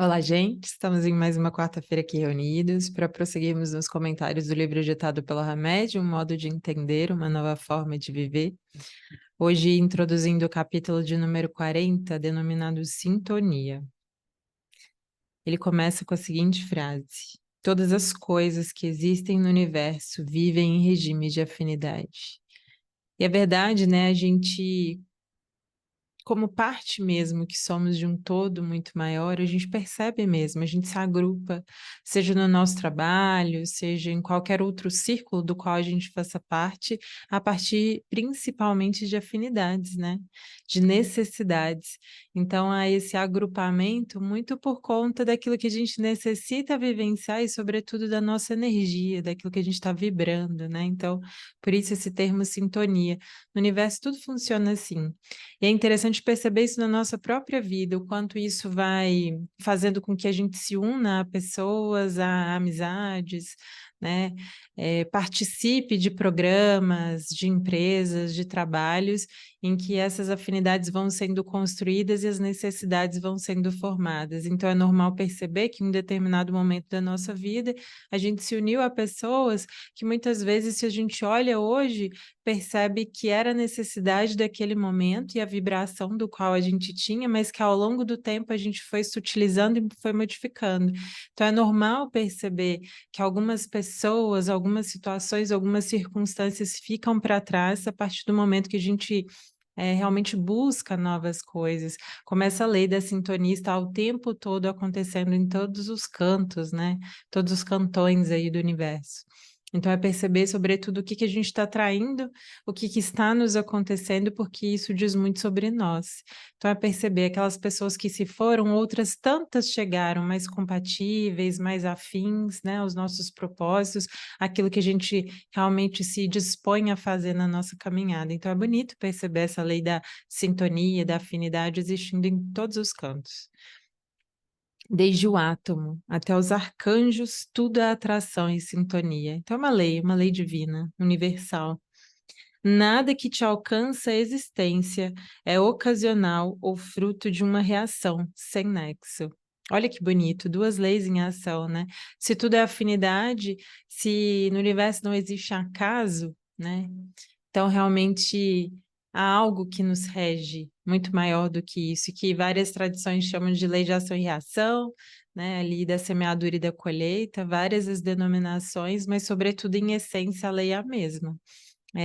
Olá, gente. Estamos em mais uma quarta-feira aqui reunidos para prosseguirmos nos comentários do livro ditado pela Hamed, Um Modo de Entender, Uma Nova Forma de Viver. Hoje, introduzindo o capítulo de número 40, denominado Sintonia. Ele começa com a seguinte frase: Todas as coisas que existem no universo vivem em regime de afinidade. E é verdade, né? A gente, como parte mesmo que somos de um todo muito maior, a gente percebe mesmo, a gente se agrupa, seja no nosso trabalho, seja em qualquer outro círculo do qual a gente faça parte, a partir principalmente de afinidades, né? De necessidades. Então, há esse agrupamento muito por conta daquilo que a gente necessita vivenciar e, sobretudo, da nossa energia, daquilo que a gente está vibrando, né? Então, por isso esse termo sintonia. No universo, tudo funciona assim. E é interessante perceber isso na nossa própria vida, o quanto isso vai fazendo com que a gente se una a pessoas, a amizades, né? Participe de programas, de empresas, de trabalhos, em que essas afinidades vão sendo construídas e as necessidades vão sendo formadas. Então, é normal perceber que em um determinado momento da nossa vida, a gente se uniu a pessoas que muitas vezes, se a gente olha hoje, percebe que era a necessidade daquele momento e a vibração do qual a gente tinha, mas que ao longo do tempo a gente foi sutilizando e foi modificando. Então é normal perceber que algumas pessoas, algumas situações, algumas circunstâncias ficam para trás a partir do momento que a gente realmente busca novas coisas. Como essa lei da sintonia está o tempo todo acontecendo em todos os cantos, né? Todos os cantões aí do universo. Então, é perceber, sobretudo, o que a gente está atraindo, o que está nos acontecendo, porque isso diz muito sobre nós. Então, é perceber aquelas pessoas que se foram, outras tantas chegaram, mais compatíveis, mais afins, né, aos nossos propósitos, aquilo que a gente realmente se dispõe a fazer na nossa caminhada. Então, é bonito perceber essa lei da sintonia, da afinidade existindo em todos os cantos. Desde o átomo até os arcanjos, tudo é atração e sintonia. Então, é uma lei divina, universal. Nada que te alcança a existência é ocasional ou fruto de uma reação sem nexo. Olha que bonito, duas leis em ação, né? Se tudo é afinidade, se no universo não existe acaso, né? Então, realmente, há algo que nos rege muito maior do que isso, que várias tradições chamam de lei de ação e reação, né? Ali da semeadura e da colheita, várias as denominações, mas, sobretudo, em essência, a lei é a mesma.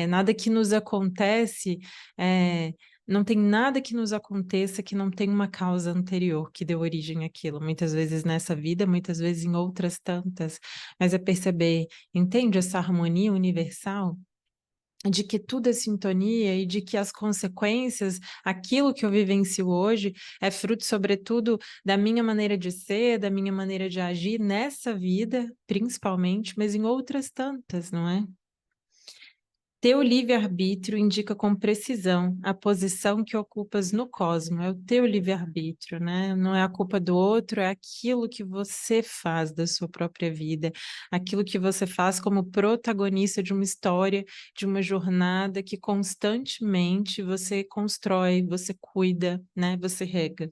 Nada que nos acontece, é, não tem nada que nos aconteça que não tem uma causa anterior que deu origem àquilo. Muitas vezes nessa vida, muitas vezes em outras tantas. Mas é perceber, entende essa harmonia universal? De que tudo é sintonia e de que as consequências, aquilo que eu vivencio hoje, é fruto, sobretudo, da minha maneira de ser, da minha maneira de agir nessa vida, principalmente, mas em outras tantas, não é? Teu livre-arbítrio indica com precisão a posição que ocupas no cosmos. É o teu livre-arbítrio, né? Não é a culpa do outro, é aquilo que você faz da sua própria vida, aquilo que você faz como protagonista de uma história, de uma jornada que constantemente você constrói, você cuida, né? Você rega.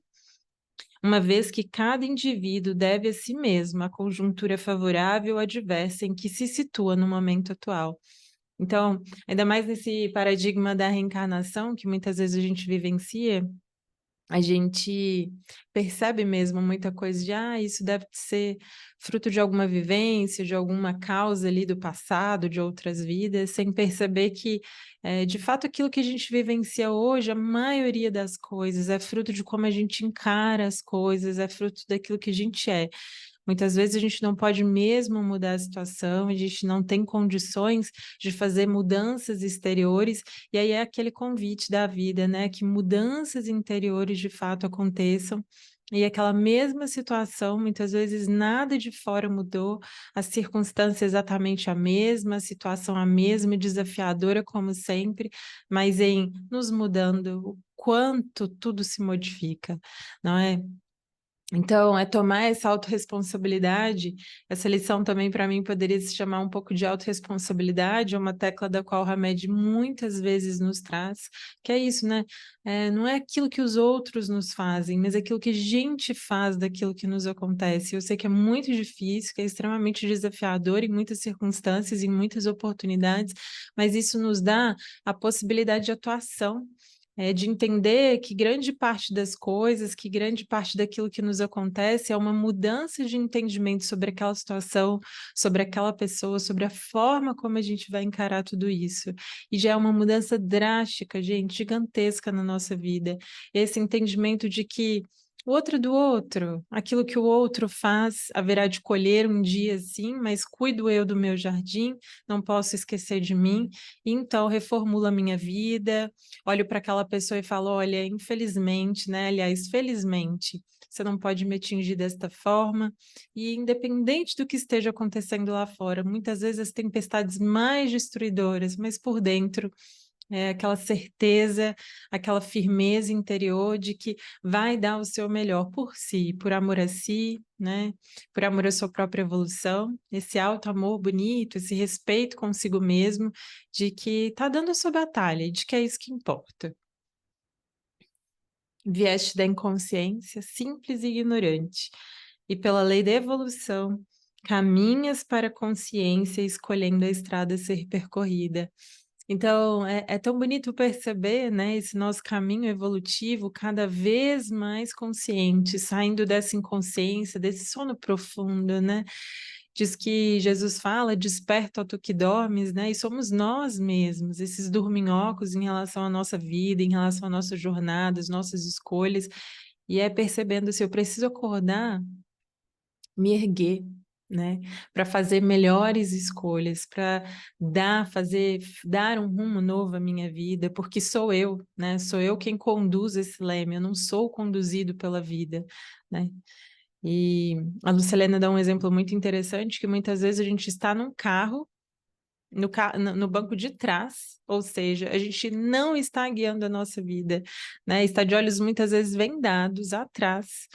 Uma vez que cada indivíduo deve a si mesmo a conjuntura favorável ou adversa em que se situa no momento atual. Então, ainda mais nesse paradigma da reencarnação que muitas vezes a gente vivencia, a gente percebe mesmo muita coisa de, isso deve ser fruto de alguma vivência, de alguma causa ali do passado, de outras vidas, sem perceber que, de fato, aquilo que a gente vivencia hoje, a maioria das coisas é fruto de como a gente encara as coisas, é fruto daquilo que a gente é. Muitas vezes a gente não pode mesmo mudar a situação, a gente não tem condições de fazer mudanças exteriores, e aí é aquele convite da vida, né? Que mudanças interiores de fato aconteçam. E aquela mesma situação, muitas vezes nada de fora mudou, a circunstância é exatamente a mesma, a situação a mesma, desafiadora como sempre, mas em nos mudando, o quanto tudo se modifica, não é? Então, é tomar essa autorresponsabilidade. Essa lição também, para mim, poderia se chamar um pouco de autorresponsabilidade, é uma tecla da qual o Hamed muitas vezes nos traz, que é isso, né? Não é aquilo que os outros nos fazem, mas aquilo que a gente faz daquilo que nos acontece. Eu sei que é muito difícil, que é extremamente desafiador em muitas circunstâncias, em muitas oportunidades, mas isso nos dá a possibilidade de atuação, de entender que grande parte das coisas, que grande parte daquilo que nos acontece é uma mudança de entendimento sobre aquela situação, sobre aquela pessoa, sobre a forma como a gente vai encarar tudo isso. E já é uma mudança drástica, gente, gigantesca na nossa vida. Esse entendimento de que o outro é do outro, aquilo que o outro faz haverá de colher um dia sim, mas cuido eu do meu jardim, não posso esquecer de mim, e então reformulo a minha vida, olho para aquela pessoa e falo, olha, infelizmente, né? Aliás, felizmente, você não pode me atingir desta forma. E independente do que esteja acontecendo lá fora, muitas vezes as tempestades mais destruidoras, mas por dentro é aquela certeza, aquela firmeza interior de que vai dar o seu melhor por si, por amor a si, né? Por amor à sua própria evolução, esse alto amor bonito, esse respeito consigo mesmo, de que está dando a sua batalha, e de que é isso que importa. Vieste da inconsciência, simples e ignorante, e pela lei da evolução, caminhas para a consciência, escolhendo a estrada a ser percorrida. Então, é tão bonito perceber, né, esse nosso caminho evolutivo cada vez mais consciente, saindo dessa inconsciência, desse sono profundo, né? Diz que Jesus fala, desperta, ó tu que dormes, né? E somos nós mesmos, esses dorminhocos em relação à nossa vida, em relação à nossa jornada, às nossas escolhas. E é percebendo se eu preciso acordar, me erguer, né, para fazer melhores escolhas, para dar um rumo novo à minha vida, porque sou eu, né? Sou eu quem conduz esse leme, eu não sou conduzido pela vida, né? E a Lucilena dá um exemplo muito interessante, que muitas vezes a gente está num carro, no banco de trás, ou seja, a gente não está guiando a nossa vida, né? Está de olhos muitas vezes vendados atrás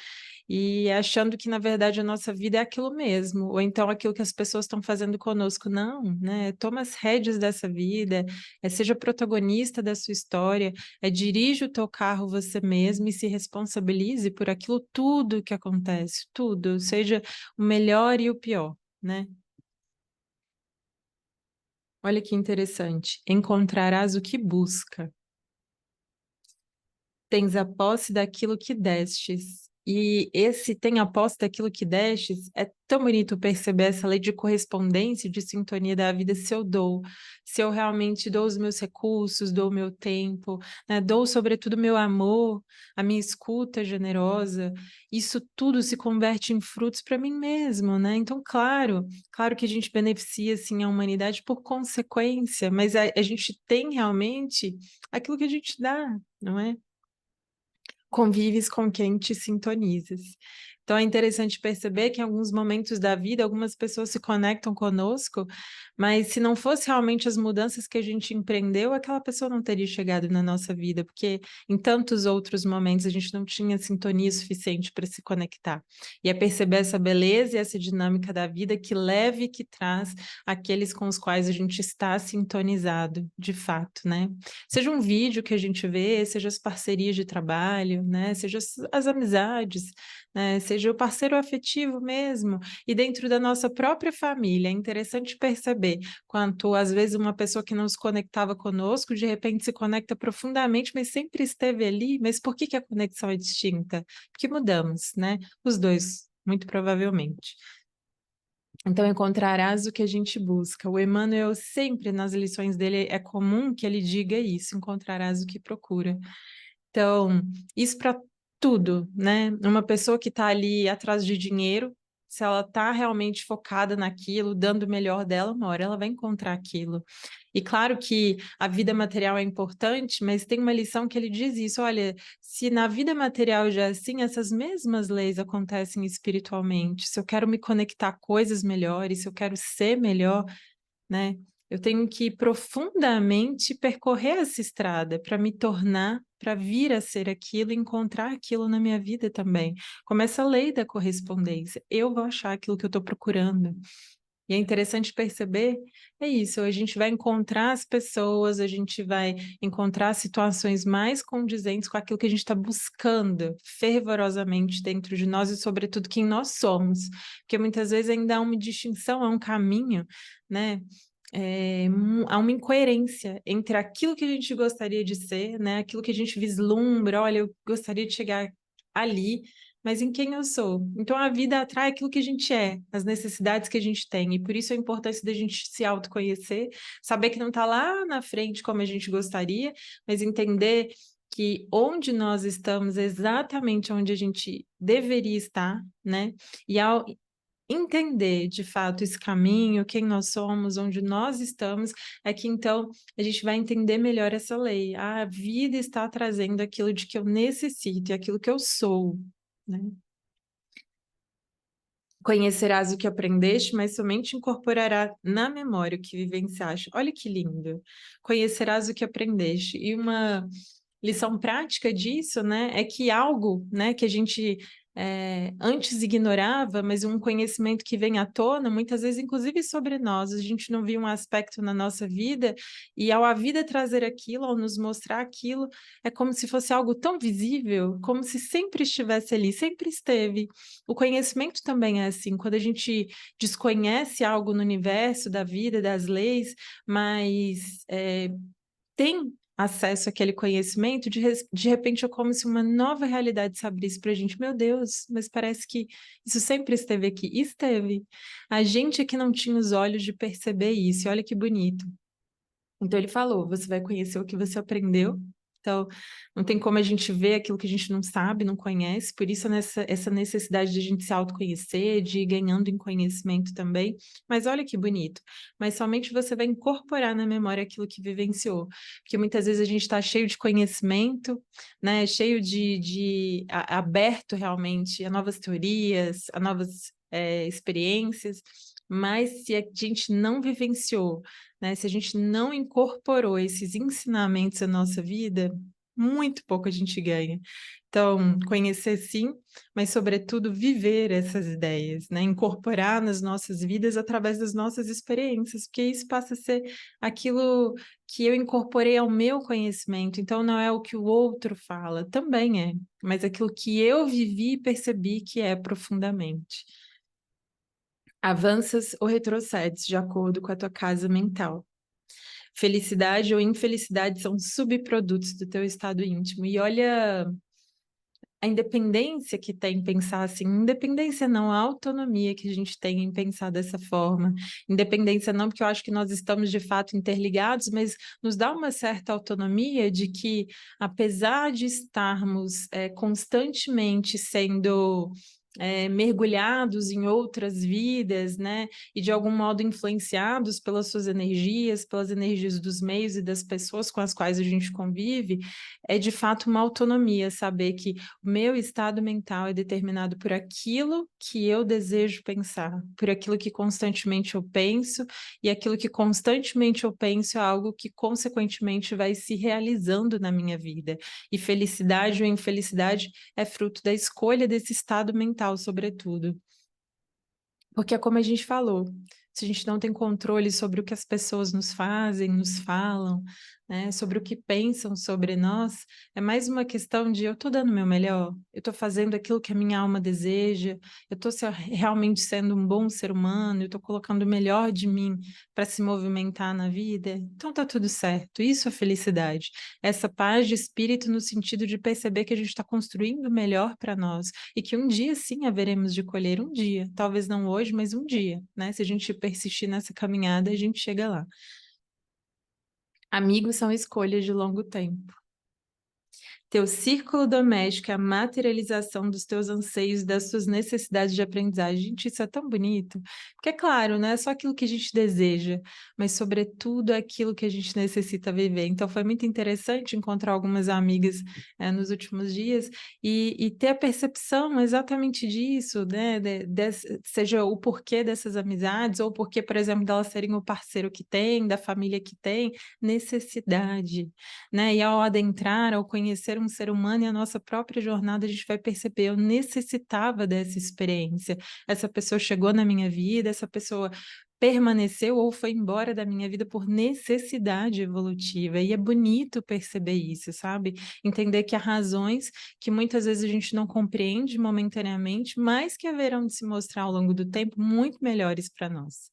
e achando que, na verdade, a nossa vida é aquilo mesmo, ou então aquilo que as pessoas estão fazendo conosco. Não, né? Toma as rédeas dessa vida, seja protagonista da sua história, dirige o teu carro você mesmo e se responsabilize por aquilo tudo que acontece, tudo, seja o melhor e o pior, né? Olha que interessante. Encontrarás o que busca. Tens a posse daquilo que destes. E esse tem a posse daquilo que destes, é tão bonito perceber essa lei de correspondência, de sintonia da vida, se eu dou, se eu realmente dou os meus recursos, dou o meu tempo, né? Dou sobretudo meu amor, a minha escuta generosa, isso tudo se converte em frutos para mim mesmo, né? Então, claro que a gente beneficia, assim, a humanidade por consequência, mas a gente tem realmente aquilo que a gente dá, não é? Convives com quem te sintonizas. Então é interessante perceber que em alguns momentos da vida, algumas pessoas se conectam conosco, mas se não fosse realmente as mudanças que a gente empreendeu, aquela pessoa não teria chegado na nossa vida, porque em tantos outros momentos a gente não tinha sintonia suficiente para se conectar. E é perceber essa beleza e essa dinâmica da vida que leva e que traz aqueles com os quais a gente está sintonizado, de fato, né? Seja um vídeo que a gente vê, seja as parcerias de trabalho, né? Seja as amizades, né? Seja o parceiro afetivo mesmo, e dentro da nossa própria família. É interessante perceber quanto, às vezes, uma pessoa que não se conectava conosco, de repente se conecta profundamente, mas sempre esteve ali. Mas por que que a conexão é distinta? Porque mudamos, né? Os dois, muito provavelmente. Então, encontrarás o que a gente busca. O Emmanuel sempre, nas lições dele, é comum que ele diga isso, encontrarás o que procura. Então, isso para tudo, né? Uma pessoa que está ali atrás de dinheiro, se ela está realmente focada naquilo, dando o melhor dela, uma hora ela vai encontrar aquilo. E claro que a vida material é importante, mas tem uma lição que ele diz isso: olha, se na vida material já é assim, essas mesmas leis acontecem espiritualmente. Se eu quero me conectar a coisas melhores, se eu quero ser melhor, né? Eu tenho que profundamente percorrer essa estrada para me tornar para vir a ser aquilo, encontrar aquilo na minha vida também. Como essa lei da correspondência. Eu vou achar aquilo que eu estou procurando. E é interessante perceber, é isso, a gente vai encontrar as pessoas, a gente vai encontrar situações mais condizentes com aquilo que a gente está buscando fervorosamente dentro de nós e, sobretudo, quem nós somos. Porque muitas vezes ainda há uma distinção, há um caminho, né? Há uma incoerência entre aquilo que a gente gostaria de ser, né? Aquilo que a gente vislumbra, olha, eu gostaria de chegar ali, mas em quem eu sou. Então a vida atrai aquilo que a gente é, as necessidades que a gente tem, e por isso a importância da gente se autoconhecer, saber que não está lá na frente como a gente gostaria, mas entender que onde nós estamos é exatamente onde a gente deveria estar, né? E ao entender de fato esse caminho, quem nós somos, onde nós estamos, é que então a gente vai entender melhor essa lei. A vida está trazendo aquilo de que eu necessito e aquilo que eu sou, né? Conhecerás o que aprendeste, mas somente incorporará na memória o que vivenciaste. Olha que lindo. Conhecerás o que aprendeste. E uma lição prática disso, né, é que algo, né, que a gente antes ignorava, mas um conhecimento que vem à tona, muitas vezes, inclusive sobre nós, a gente não viu um aspecto na nossa vida, e ao a vida trazer aquilo, ao nos mostrar aquilo, é como se fosse algo tão visível, como se sempre estivesse ali, sempre esteve. O conhecimento também é assim, quando a gente desconhece algo no universo, da vida, das leis, mas tem acesso àquele conhecimento, de repente é como se uma nova realidade se abrisse para a gente. Meu Deus, mas parece que isso sempre esteve aqui. Esteve. A gente é que não tinha os olhos de perceber isso. E olha que bonito. Então ele falou: você vai conhecer o que você aprendeu. Então, não tem como a gente ver aquilo que a gente não sabe, não conhece, por isso essa necessidade de a gente se autoconhecer, de ir ganhando em conhecimento também. Mas olha que bonito. Mas somente você vai incorporar na memória aquilo que vivenciou. Porque muitas vezes a gente está cheio de conhecimento, né? Cheio aberto realmente a novas teorias, a novas experiências, mas se a gente não vivenciou, né? Se a gente não incorporou esses ensinamentos à nossa vida, muito pouco a gente ganha. Então, conhecer sim, mas sobretudo viver essas ideias, né? Incorporar nas nossas vidas através das nossas experiências, porque isso passa a ser aquilo que eu incorporei ao meu conhecimento. Então, não é o que o outro fala, também é, mas aquilo que eu vivi e percebi que é profundamente. Avanças ou retrocedes de acordo com a tua casa mental. Felicidade ou infelicidade são subprodutos do teu estado íntimo. E olha a independência que tem em pensar assim, independência não, a autonomia que a gente tem em pensar dessa forma. Independência não, porque eu acho que nós estamos de fato interligados, mas nos dá uma certa autonomia de que, apesar de estarmos constantemente sendo mergulhados em outras vidas, né, e de algum modo influenciados pelas suas energias, pelas energias dos meios e das pessoas com as quais a gente convive, é de fato uma autonomia saber que o meu estado mental é determinado por aquilo que eu desejo pensar, por aquilo que constantemente eu penso, e aquilo que constantemente eu penso é algo que consequentemente vai se realizando na minha vida. E felicidade ou infelicidade é fruto da escolha desse estado mental, sobretudo. Porque é como a gente falou, se a gente não tem controle sobre o que as pessoas nos fazem, nos falam, né, sobre o que pensam sobre nós, é mais uma questão de eu estou dando o meu melhor, eu estou fazendo aquilo que a minha alma deseja, eu estou realmente sendo um bom ser humano, eu estou colocando o melhor de mim para se movimentar na vida, então tá tudo certo. Isso é felicidade. Essa paz de espírito no sentido de perceber que a gente está construindo o melhor para nós e que um dia sim haveremos de colher, um dia, talvez não hoje, mas um dia, né? Se a gente persistir nessa caminhada, a gente chega lá. Amigos são escolhas de longo tempo. Teu círculo doméstico é a materialização dos teus anseios, das suas necessidades de aprendizagem. Gente, isso é tão bonito. Porque, é claro, não é só aquilo que a gente deseja, mas, sobretudo, aquilo que a gente necessita viver. Então, foi muito interessante encontrar algumas amigas nos últimos dias e ter a percepção exatamente disso, né? Seja o porquê dessas amizades, ou o porquê, por exemplo, delas serem o parceiro que tem, da família que tem, necessidade, né? E ao adentrar, ao conhecer um ser humano e a nossa própria jornada, a gente vai perceber, eu necessitava dessa experiência. Essa pessoa chegou na minha vida, essa pessoa permaneceu ou foi embora da minha vida por necessidade evolutiva. E é bonito perceber isso, sabe? Entender que há razões que muitas vezes a gente não compreende momentaneamente, mas que haverão de se mostrar ao longo do tempo muito melhores para nós.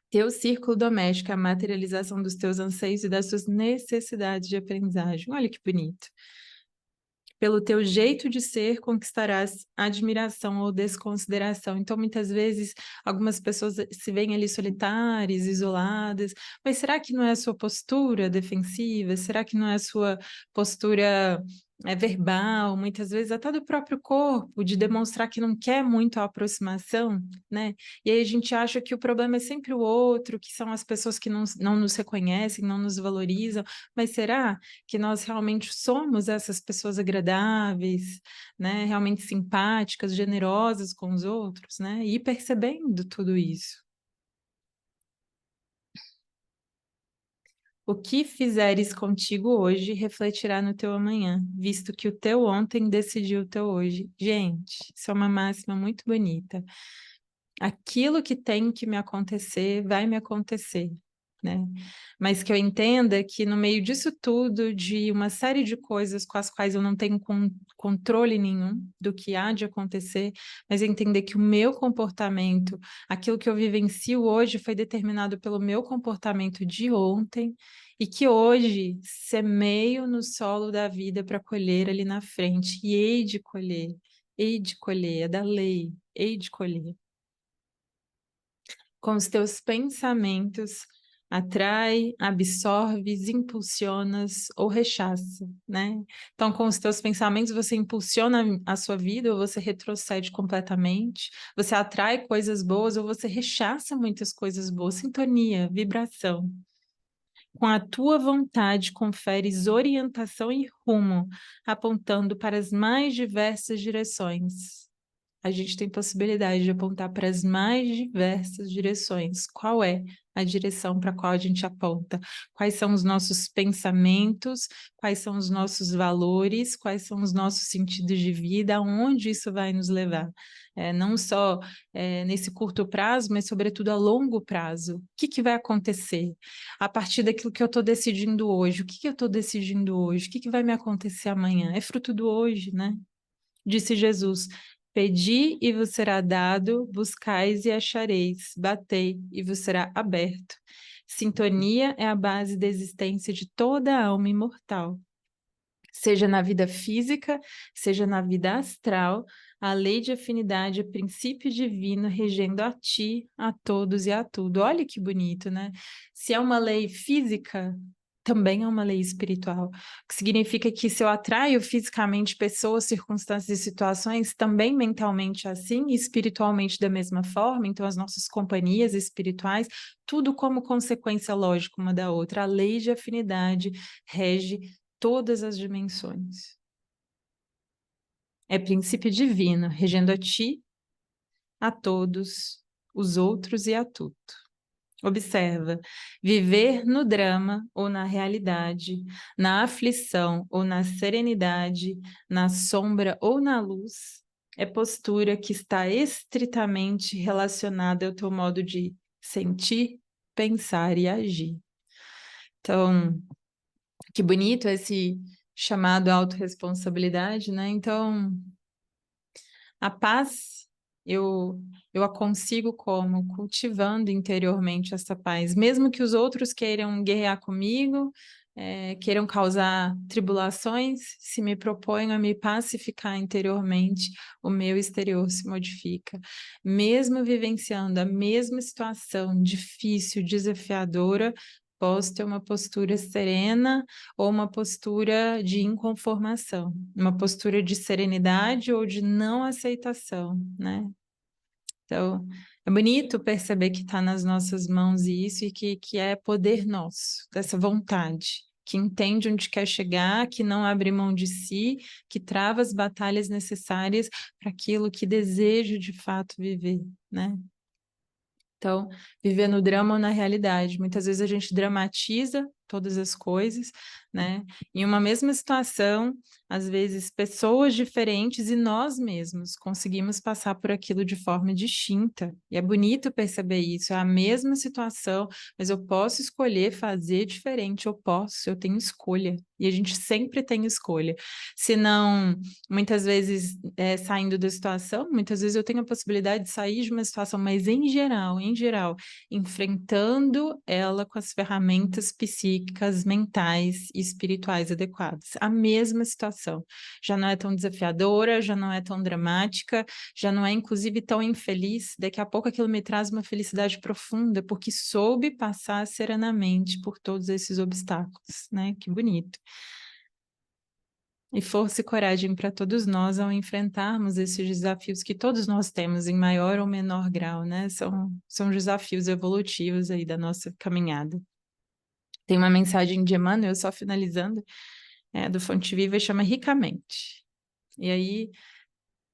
Teu círculo doméstico é a materialização dos teus anseios e das suas necessidades de aprendizagem. Olha que bonito. Pelo teu jeito de ser, conquistarás admiração ou desconsideração. Então, muitas vezes, algumas pessoas se veem ali solitárias, isoladas, mas será que não é a sua postura defensiva? Será que não é a sua postura verbal, muitas vezes até do próprio corpo, de demonstrar que não quer muito a aproximação, né? E aí a gente acha que o problema é sempre o outro, que são as pessoas que não nos reconhecem, não nos valorizam, mas será que nós realmente somos essas pessoas agradáveis, né? Realmente simpáticas, generosas com os outros, né? E ir percebendo tudo isso. O que fizeres contigo hoje refletirá no teu amanhã, visto que o teu ontem decidiu o teu hoje. Gente, isso é uma máxima muito bonita. Aquilo que tem que me acontecer, vai me acontecer, né? Mas que eu entenda que no meio disso tudo, de uma série de coisas com as quais eu não tenho controle nenhum do que há de acontecer, mas entender que o meu comportamento, aquilo que eu vivencio hoje foi determinado pelo meu comportamento de ontem, e que hoje semeio no solo da vida para colher ali na frente, e hei de colher, é da lei, hei de colher. Com os teus pensamentos, atrai, absorves, impulsionas ou rechaça, né? Então, com os teus pensamentos, você impulsiona a sua vida ou você retrocede completamente, você atrai coisas boas ou você rechaça muitas coisas boas, sintonia, vibração. Com a tua vontade, conferes orientação e rumo, apontando para as mais diversas direções. A gente tem possibilidade de apontar para as mais diversas direções. Qual é a direção para a qual a gente aponta? Quais são os nossos pensamentos? Quais são os nossos valores? Quais são os nossos sentidos de vida? Aonde isso vai nos levar? Não só nesse curto prazo, mas sobretudo a longo prazo. O que vai acontecer? A partir daquilo que eu estou decidindo hoje. O que eu estou decidindo hoje? O que vai me acontecer amanhã? É fruto do hoje, né? Disse Jesus: Pedi e vos será dado, buscais e achareis, batei e vos será aberto. Sintonia é a base da existência de toda a alma imortal. Seja na vida física, seja na vida astral, a lei de afinidade é princípio divino regendo a ti, a todos e a tudo. Olha que bonito, né? Se é uma lei física, também é uma lei espiritual, que significa que se eu atraio fisicamente pessoas, circunstâncias e situações, também mentalmente assim e espiritualmente da mesma forma, então as nossas companhias espirituais, tudo como consequência lógica uma da outra. A lei de afinidade rege todas as dimensões. É princípio divino, regendo a ti, a todos, os outros e a tudo. Observa, viver no drama ou na realidade, na aflição ou na serenidade, na sombra ou na luz, é postura que está estritamente relacionada ao teu modo de sentir, pensar e agir. Então, que bonito esse chamado autorresponsabilidade, né? Então, a paz, eu a consigo como? Cultivando interiormente essa paz. Mesmo que os outros queiram guerrear comigo, queiram causar tribulações, se me proponho a me pacificar interiormente, o meu exterior se modifica. Mesmo vivenciando a mesma situação difícil, desafiadora, posso ter uma postura serena ou uma postura de inconformação, uma postura de serenidade ou de não aceitação, né? Então, é bonito perceber que está nas nossas mãos isso e que é poder nosso, dessa vontade, que entende onde quer chegar, que não abre mão de si, que trava as batalhas necessárias para aquilo que deseja de fato viver, né? Então, viver no drama ou na realidade. Muitas vezes a gente dramatiza todas as coisas, né? Em uma mesma situação, às vezes pessoas diferentes e nós mesmos conseguimos passar por aquilo de forma distinta. E é bonito perceber isso. É a mesma situação, mas eu posso escolher fazer diferente. Eu tenho escolha. E a gente sempre tem escolha. Se não, muitas vezes, saindo da situação, muitas vezes eu tenho a possibilidade de sair de uma situação, mas em geral, enfrentando ela com as ferramentas psíquicas, mentais e espirituais adequadas. A mesma situação. Já não é tão desafiadora, já não é tão dramática, já não é, inclusive, tão infeliz. Daqui a pouco aquilo me traz uma felicidade profunda, porque soube passar serenamente por todos esses obstáculos, né? Que bonito. E força e coragem para todos nós ao enfrentarmos esses desafios que todos nós temos em maior ou menor grau, né? São desafios evolutivos aí da nossa caminhada. Tem uma mensagem de Emmanuel, só finalizando, do Fonte Viva, chama Ricamente. E aí,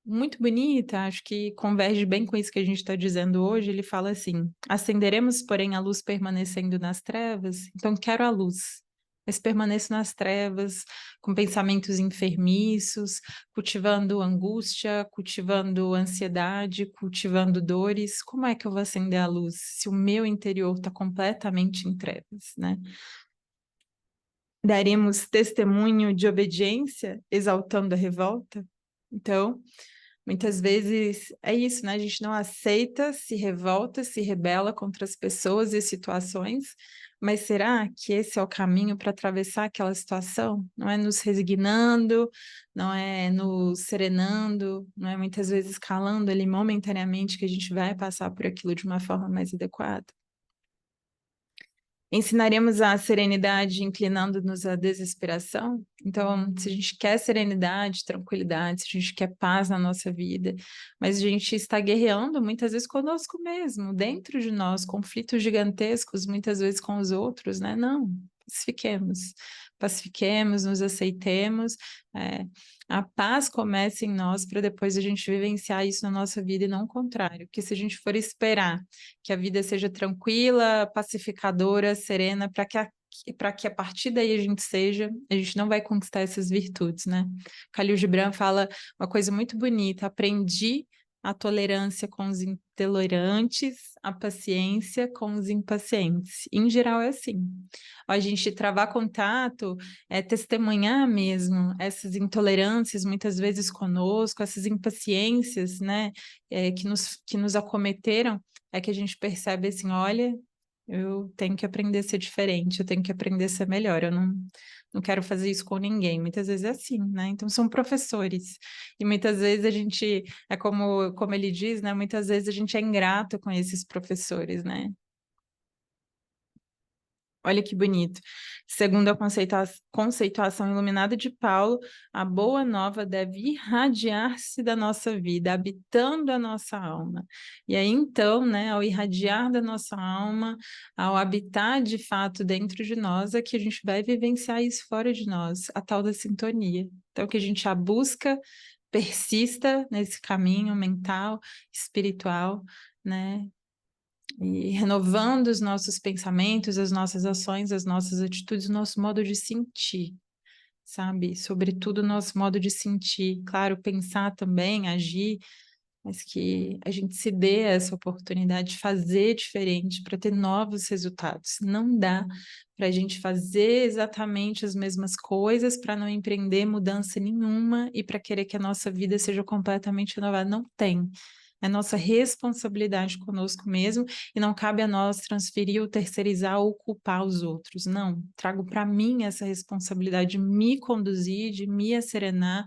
muito bonita, acho que converge bem com isso que a gente está dizendo hoje. Ele fala assim: acenderemos, porém, a luz permanecendo nas trevas, então quero a luz, mas permaneço nas trevas, com pensamentos enfermiços, cultivando angústia, cultivando ansiedade, cultivando dores. Como é que eu vou acender a luz se o meu interior está completamente em trevas, né? Daremos testemunho de obediência, exaltando a revolta? Então, muitas vezes é isso, né? A gente não aceita, se revolta, se rebela contra as pessoas e situações, mas será que esse é o caminho para atravessar aquela situação? Não é nos resignando, não é nos serenando, não é muitas vezes calando ali momentaneamente que a gente vai passar por aquilo de uma forma mais adequada? Ensinaremos a serenidade inclinando-nos à desesperação? Então, se a gente quer serenidade, tranquilidade, se a gente quer paz na nossa vida, mas a gente está guerreando muitas vezes conosco mesmo, dentro de nós, conflitos gigantescos, muitas vezes com os outros, né? Não, pacifiquemos, pacifiquemos, nos aceitemos, a paz começa em nós para depois a gente vivenciar isso na nossa vida e não o contrário, porque se a gente for esperar que a vida seja tranquila, pacificadora, serena, para que a partir daí a gente não vai conquistar essas virtudes, né? Khalil Gibran fala uma coisa muito bonita: aprendi a tolerância com os intolerantes, a paciência com os impacientes. Em geral é assim. A gente travar contato, testemunhar mesmo essas intolerâncias muitas vezes conosco, essas impaciências, né, que nos acometeram, é que a gente percebe assim, olha, eu tenho que aprender a ser diferente, eu tenho que aprender a ser melhor, eu não quero fazer isso com ninguém. Muitas vezes é assim, né? Então são professores. E muitas vezes a gente, como ele diz, né? Muitas vezes a gente é ingrato com esses professores, né? Olha que bonito. Segundo a conceituação iluminada de Paulo, a boa nova deve irradiar-se da nossa vida, habitando a nossa alma. E aí, então, né, ao irradiar da nossa alma, ao habitar de fato dentro de nós, é que a gente vai vivenciar isso fora de nós, a tal da sintonia. Então, que a gente a busca, persista nesse caminho mental, espiritual, né? E renovando os nossos pensamentos, as nossas ações, as nossas atitudes, o nosso modo de sentir, sabe? Sobretudo o nosso modo de sentir. Claro, pensar também, agir, mas que a gente se dê essa oportunidade de fazer diferente para ter novos resultados. Não dá para a gente fazer exatamente as mesmas coisas para não empreender mudança nenhuma e para querer que a nossa vida seja completamente renovada. Não tem. É nossa responsabilidade conosco mesmo e não cabe a nós transferir ou terceirizar ou culpar os outros. Não, trago para mim essa responsabilidade de me conduzir, de me acerenar,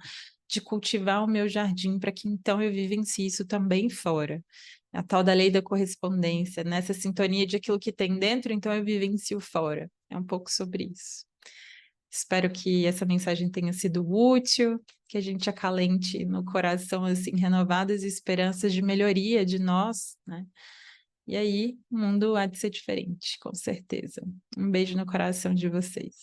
de cultivar o meu jardim para que então eu vivencie isso também fora. A tal da lei da correspondência, nessa sintonia de aquilo que tem dentro, então eu vivencio fora. É um pouco sobre isso. Espero que essa mensagem tenha sido útil, que a gente acalente no coração assim renovadas esperanças de melhoria de nós, né? E aí, o mundo há de ser diferente, com certeza. Um beijo no coração de vocês.